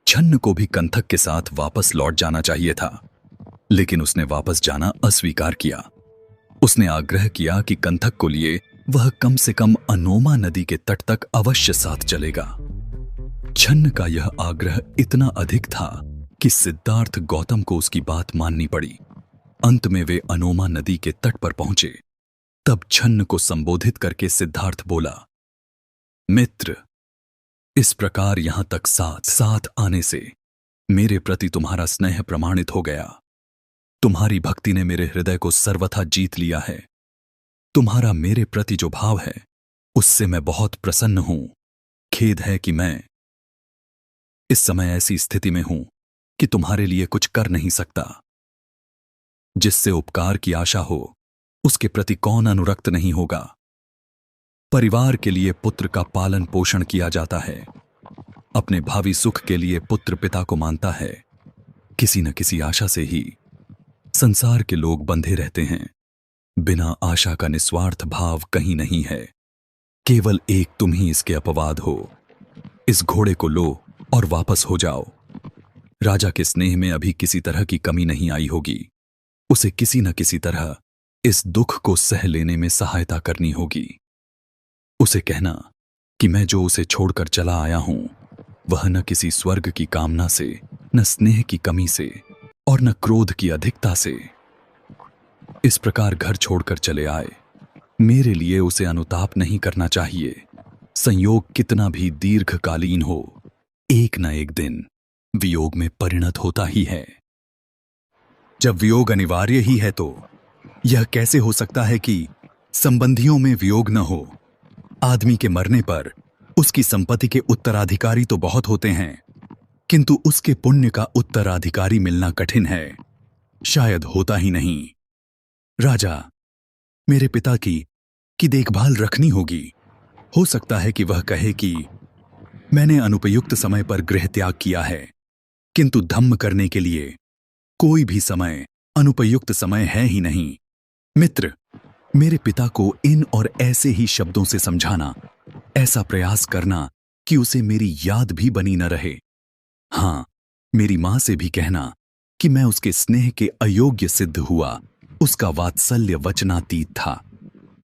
छन्न को भी कंथक के साथ वापस लौट जाना चाहिए था, लेकिन उसने वापस जाना अस्वीकार किया। उसने आग्रह किया कि कंथक को लिए वह कम से कम अनोमा नदी के तट तक अवश्य साथ चलेगा। छन्न का यह आग्रह इतना अधिक था कि सिद्धार्थ गौतम को उसकी बात माननी पड़ी। अंत में वे अनोमा नदी के तट पर पहुंचे। तब छन्न को संबोधित करके सिद्धार्थ बोला, मित्र, इस प्रकार यहां तक साथ साथ आने से मेरे प्रति तुम्हारा स्नेह प्रमाणित हो गया। तुम्हारी भक्ति ने मेरे हृदय को सर्वथा जीत लिया है। तुम्हारा मेरे प्रति जो भाव है उससे मैं बहुत प्रसन्न हूं। खेद है कि मैं इस समय ऐसी स्थिति में हूं कि तुम्हारे लिए कुछ कर नहीं सकता। जिससे उपकार की आशा हो उसके प्रति कौन अनुरक्त नहीं होगा। परिवार के लिए पुत्र का पालन पोषण किया जाता है। अपने भावी सुख के लिए पुत्र पिता को मानता है। किसी न किसी आशा से ही संसार के लोग बंधे रहते हैं। बिना आशा का निस्वार्थ भाव कहीं नहीं है। केवल एक तुम ही इसके अपवाद हो। इस घोड़े को लो और वापस हो जाओ। राजा के स्नेह में अभी किसी तरह की कमी नहीं आई होगी। उसे किसी न किसी तरह इस दुख को सह लेने में सहायता करनी होगी। उसे कहना कि मैं जो उसे छोड़कर चला आया हूं वह न किसी स्वर्ग की कामना से, न स्नेह की कमी से और न क्रोध की अधिकता से इस प्रकार घर छोड़कर चले आए। मेरे लिए उसे अनुताप नहीं करना चाहिए। संयोग कितना भी दीर्घकालीन हो, एक न एक दिन वियोग में परिणत होता ही है। जब वियोग अनिवार्य ही है तो यह कैसे हो सकता है कि संबंधियों में वियोग न हो। आदमी के मरने पर उसकी संपत्ति के उत्तराधिकारी तो बहुत होते हैं, किंतु उसके पुण्य का उत्तराधिकारी मिलना कठिन है, शायद होता ही नहीं। राजा, मेरे पिता की देखभाल रखनी होगी। हो सकता है कि वह कहे कि मैंने अनुपयुक्त समय पर गृह त्याग किया है, किंतु धम्म करने के लिए कोई भी समय अनुपयुक्त समय है ही नहीं। मित्र, मेरे पिता को इन और ऐसे ही शब्दों से समझाना, ऐसा प्रयास करना कि उसे मेरी याद भी बनी न रहे। हां, मेरी मां से भी कहना कि मैं उसके स्नेह के अयोग्य सिद्ध हुआ। उसका वात्सल्य वचनातीत था।